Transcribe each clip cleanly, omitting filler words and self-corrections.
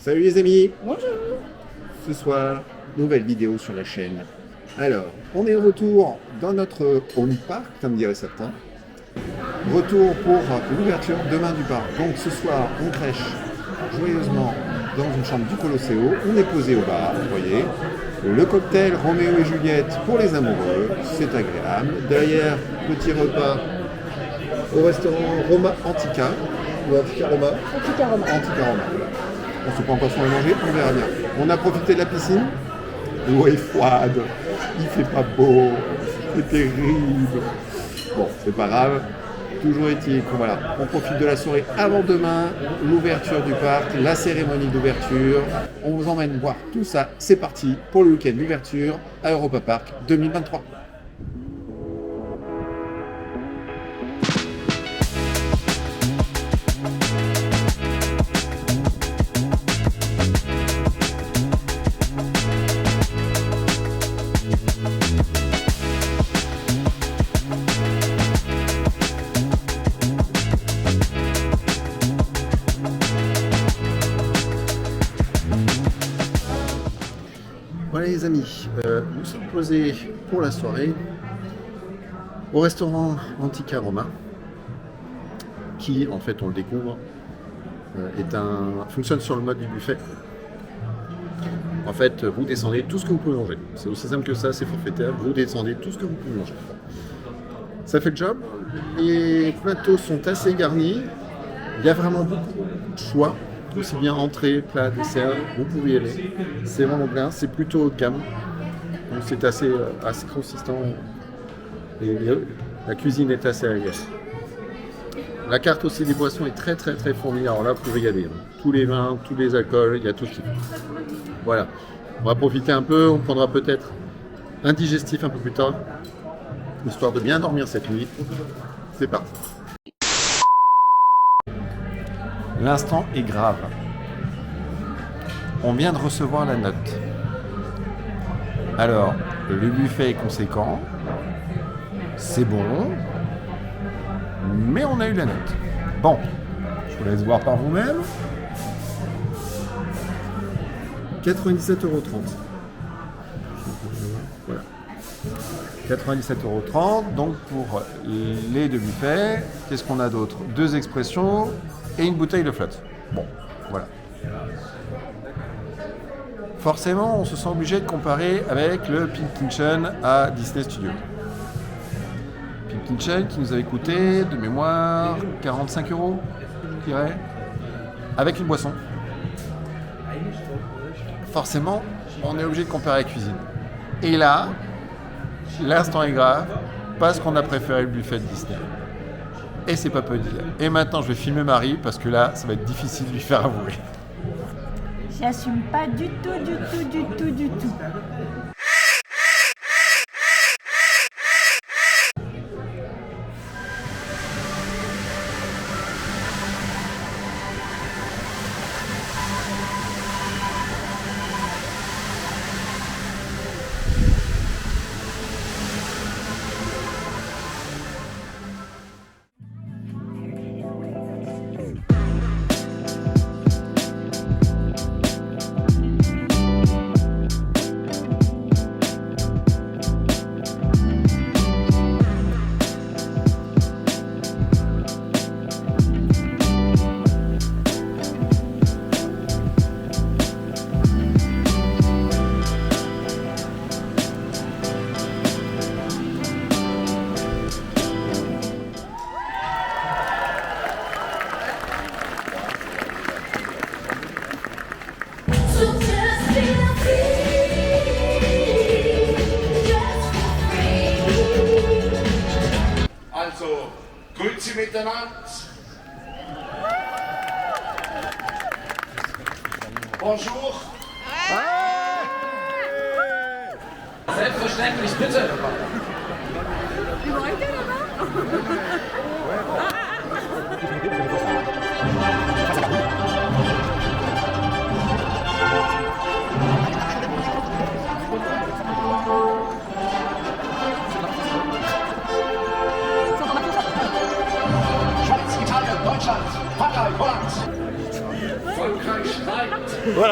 Salut les amis. Bonjour. Ce soir, nouvelle vidéo sur la chaîne. Alors, on est de retour dans notre home park, comme diraient certains. Retour pour l'ouverture demain du parc. Donc ce soir, on crèche joyeusement dans une chambre du Colosseo. On est posé au bar, vous voyez. Le cocktail Roméo et Juliette pour les amoureux, c'est agréable. Derrière, petit repas au restaurant Roma Antica. Ou Antica Roma. Antica Roma. Antica Roma. On ne sait pas encore si on va manger, on verra bien. On a profité de la piscine. L'eau est froide, il fait pas beau, c'est terrible. Bon, c'est pas grave. Toujours est-il qu'on on profite de la soirée avant demain, l'ouverture du parc, la cérémonie d'ouverture. On vous emmène voir tout ça. C'est parti pour le week-end d'ouverture à Europa Park 2023. Voilà les amis, nous sommes posés pour la soirée au restaurant Antica Roma, qui en fait on le découvre fonctionne sur le mode du buffet. En fait, vous descendez tout ce que vous pouvez manger. C'est aussi simple que ça, c'est forfaitaire, vous descendez tout ce que vous pouvez manger. Ça fait le job, les plateaux sont assez garnis, il y a vraiment beaucoup de choix. Aussi bien entrée, plat, dessert, vous pouvez y aller. C'est vraiment bien, c'est plutôt haut de gamme. Donc c'est assez consistant. Et la cuisine est assez agréable. La carte aussi des boissons est très fournie. Alors là, vous pouvez y aller. Tous les vins, tous les alcools, il y a tout ce qu'il faut. Voilà. On va profiter un peu, on prendra peut-être un digestif un peu plus tard, histoire de bien dormir cette nuit. C'est parti. L'instant est grave. On vient de recevoir la note. Alors, le buffet est conséquent, c'est bon, mais on a eu la note. Bon, je vous laisse voir par vous-même. 97,30 €. Voilà. 97,30 €. Donc pour les deux buffets, qu'est-ce qu'on a d'autre? 2 expressions et une bouteille de flotte. Bon, voilà. Forcément, on se sent obligé de comparer avec le Pink Kitchen à Disney Studios. Pink Kitchen qui nous avait coûté, de mémoire, 45 €, je dirais, avec une boisson. Forcément, on est obligé de comparer la cuisine. Et là, l'instant est grave, parce qu'on a préféré le buffet de Disney. Et c'est pas peu dire. Et maintenant, je vais filmer Marie parce que là, ça va être difficile de lui faire avouer. J'assume pas du tout. Also, grüezi miteinander. Bonjour. Selbstverständlich, bitte. Wie war der Deutschland, Partei, Holland. Frankreich schreit. Voilà.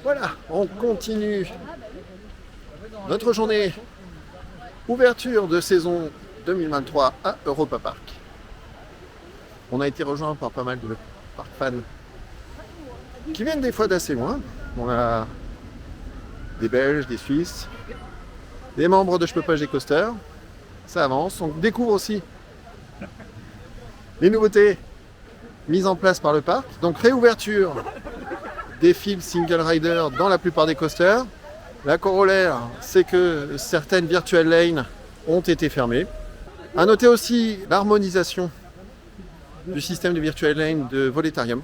Voilà, on continue notre journée ouverture de saison 2023 à Europa Park. On a été rejoint par pas mal de park fans qui viennent des fois d'assez loin. On a des Belges, des Suisses, des membres de Je peux pas G Coaster. Ça avance. On découvre aussi les nouveautés mises en place par le parc. Donc réouverture des fils single rider dans la plupart des coasters. La corollaire, c'est que certaines virtual lanes ont été fermées. À noter aussi l'harmonisation du système de virtual lane de Voletarium.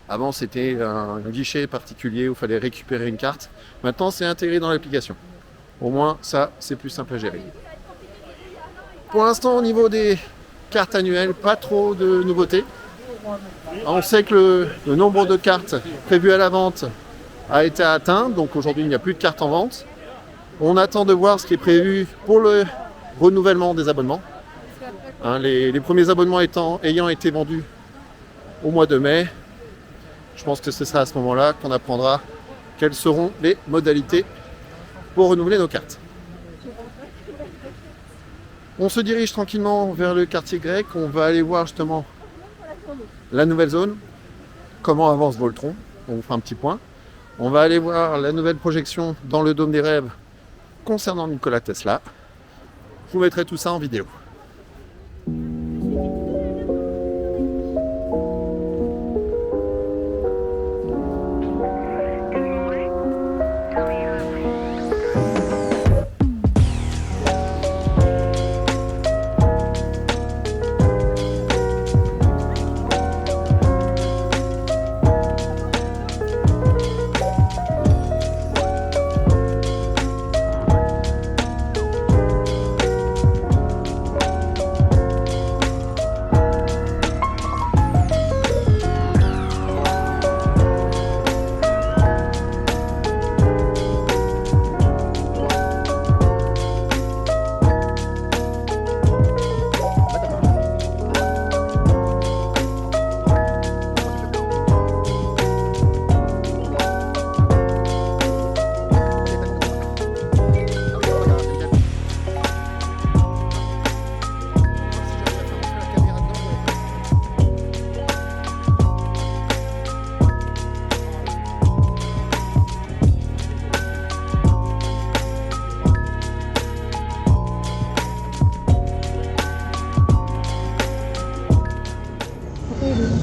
Avant, c'était un guichet particulier où il fallait récupérer une carte. Maintenant, c'est intégré dans l'application. Au moins, ça, c'est plus simple à gérer. Pour l'instant, au niveau des cartes annuelles, pas trop de nouveautés. On sait que le nombre de cartes prévues à la vente a été atteint, donc aujourd'hui il n'y a plus de cartes en vente. On attend de voir ce qui est prévu pour le renouvellement des abonnements. Les premiers abonnements ayant été vendus au mois de mai, je pense que ce sera à ce moment-là qu'on apprendra quelles seront les modalités pour renouveler nos cartes. On se dirige tranquillement vers le quartier grec, on va aller voir justement la nouvelle zone, comment avance Voltron, on vous fera un petit point. On va aller voir la nouvelle projection dans le Dôme des Rêves concernant Nikola Tesla. Je vous mettrai tout ça en vidéo.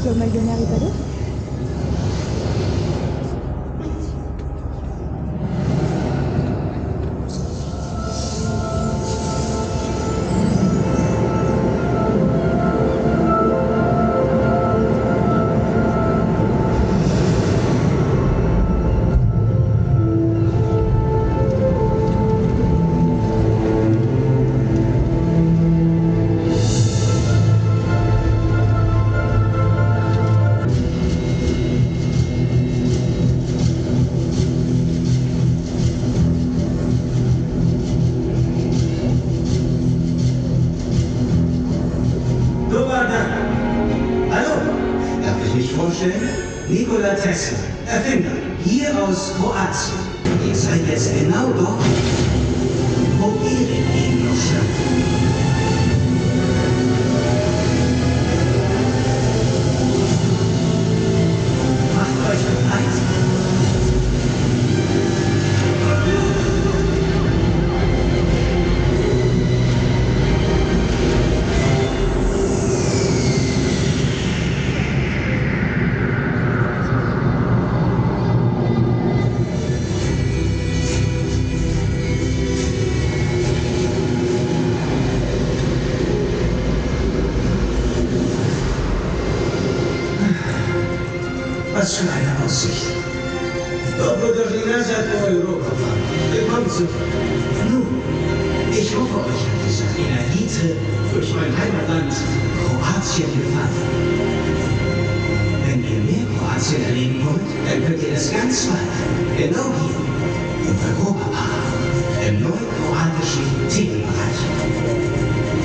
Club Malionnaire et pas d'autres. Nikola Tesla, Erfinder, hier aus Kroatien. Ihr seid jetzt genau dort, wo Ihre Gegner stand. Was für eine Aussicht. Dobro došli nazad u Europa. Willkommen zurück. Nun, ich hoffe, euch hat dieser Energietrip durch mein Heimatland Kroatien gefallen. Wenn ihr mehr Kroatien erleben wollt, dann könnt ihr das ganz bald, genau hier, im Europapark, im neuen kroatischen Themenbereich.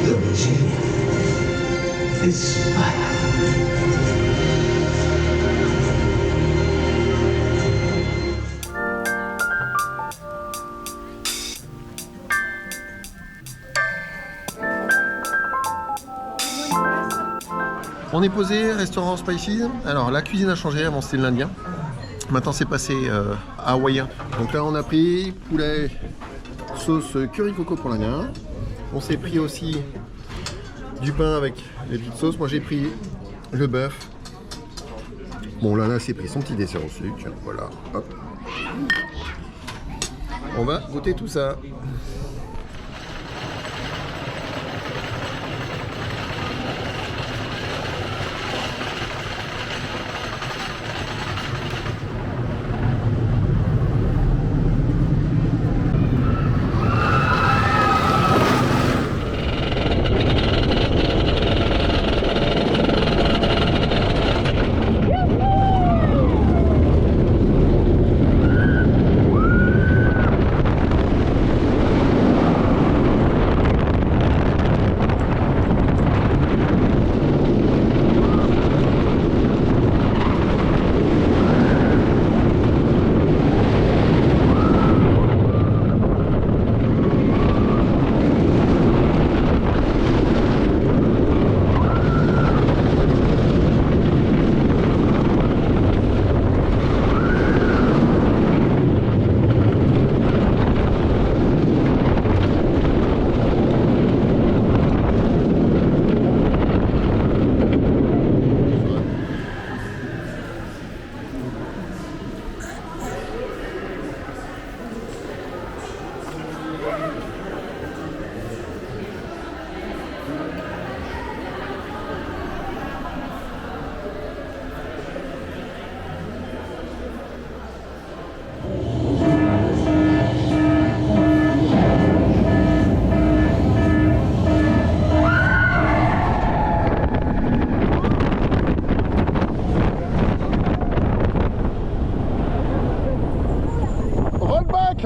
Doviđenja. Bis bald. On est posé, restaurant Spicy. Alors la cuisine a changé, avant c'était l'indien. Maintenant c'est passé hawaïen. Donc là on a pris poulet sauce curry coco pour l'indien. On s'est pris aussi du pain avec les petites sauces. Moi j'ai pris le bœuf. Bon là c'est pris son petit dessert au sucre. Voilà. Hop. On va goûter tout ça.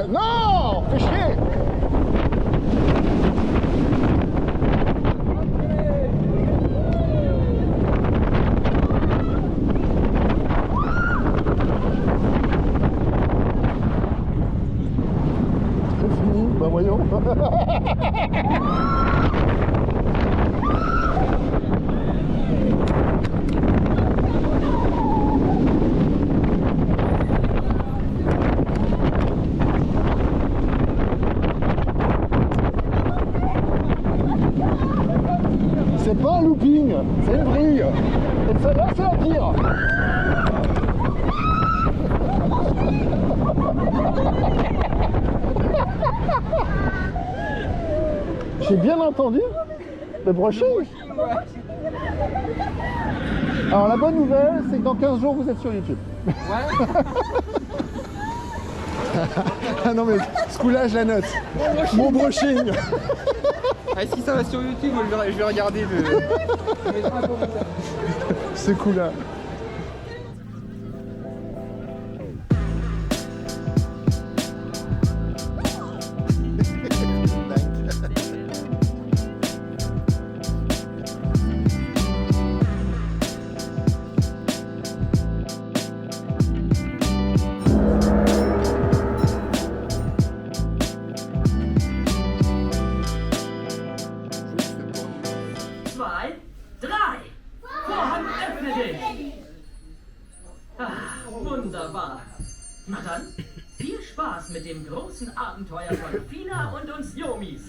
Non, fais chier. C'est fini, bah voyons. C'est pas un looping, c'est une vrille. Et celle-là, c'est la pire. J'ai bien entendu le brushing. Alors la bonne nouvelle, c'est que dans 15 jours, vous êtes sur YouTube. Ouais. Ah non mais ce coup-là, je la note. Mon brushing. Ah, si ça va sur YouTube, je vais regarder le... Ce coup-là. Wunderbar. Na dann, viel Spaß mit dem großen Abenteuer von Fina und uns Yomis.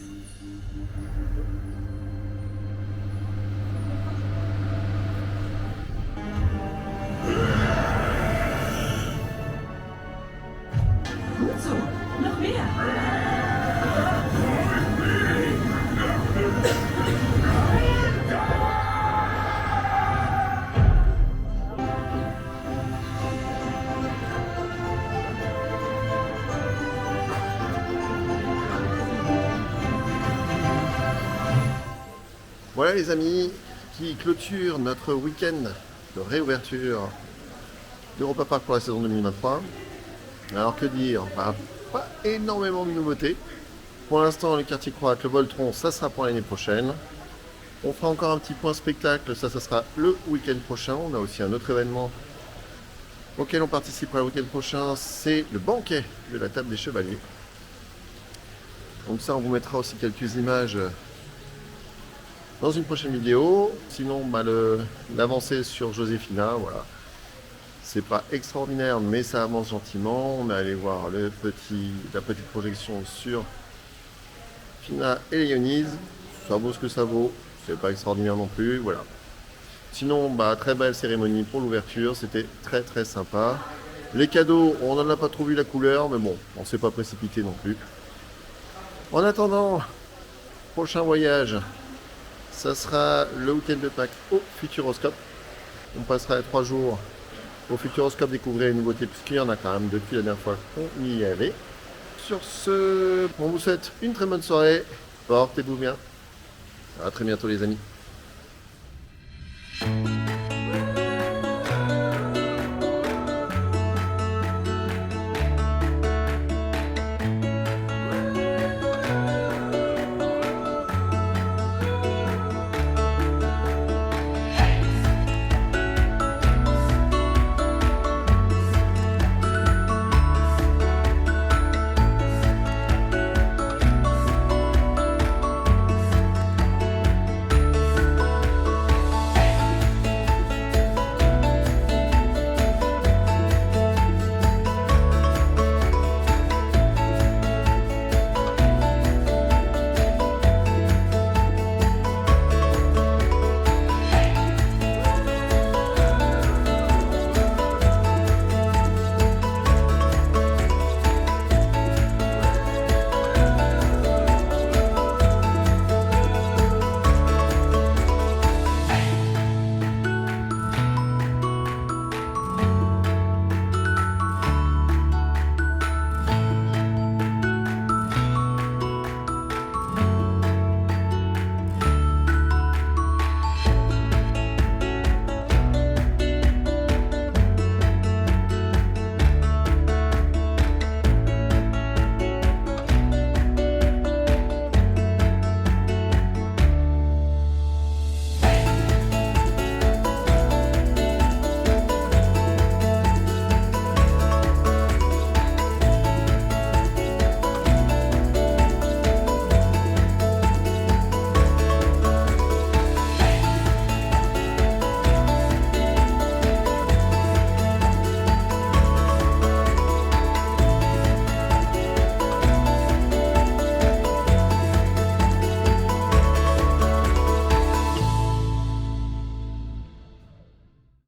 Gut so, noch mehr. Voilà les amis, qui clôture notre week-end de réouverture d'Europa Park pour la saison 2023. Alors que dire, bah, pas énormément de nouveautés. Pour l'instant, le quartier croate, le Voltron, ça sera pour l'année prochaine. On fera encore un petit point spectacle, ça sera le week-end prochain. On a aussi un autre événement auquel on participera le week-end prochain, c'est le banquet de la table des chevaliers. Donc ça, on vous mettra aussi quelques images dans une prochaine vidéo. Sinon, bah, l'avancée sur Joséphina, voilà. C'est pas extraordinaire, mais ça avance gentiment. On est allé voir la petite projection sur Fina et Léonise. Ça vaut ce que ça vaut. C'est pas extraordinaire non plus, voilà. Sinon, bah, très belle cérémonie pour l'ouverture. C'était très très sympa. Les cadeaux, on n'en a pas trop vu la couleur, mais bon, on s'est pas précipité non plus. En attendant, prochain voyage, ça sera le week-end de Pâques au Futuroscope. On passera les 3 jours au Futuroscope découvrir les nouveautés, puisqu'il y en a quand même depuis la dernière fois qu'on y allait. Sur ce, on vous souhaite une très bonne soirée. Portez-vous bien. À très bientôt les amis.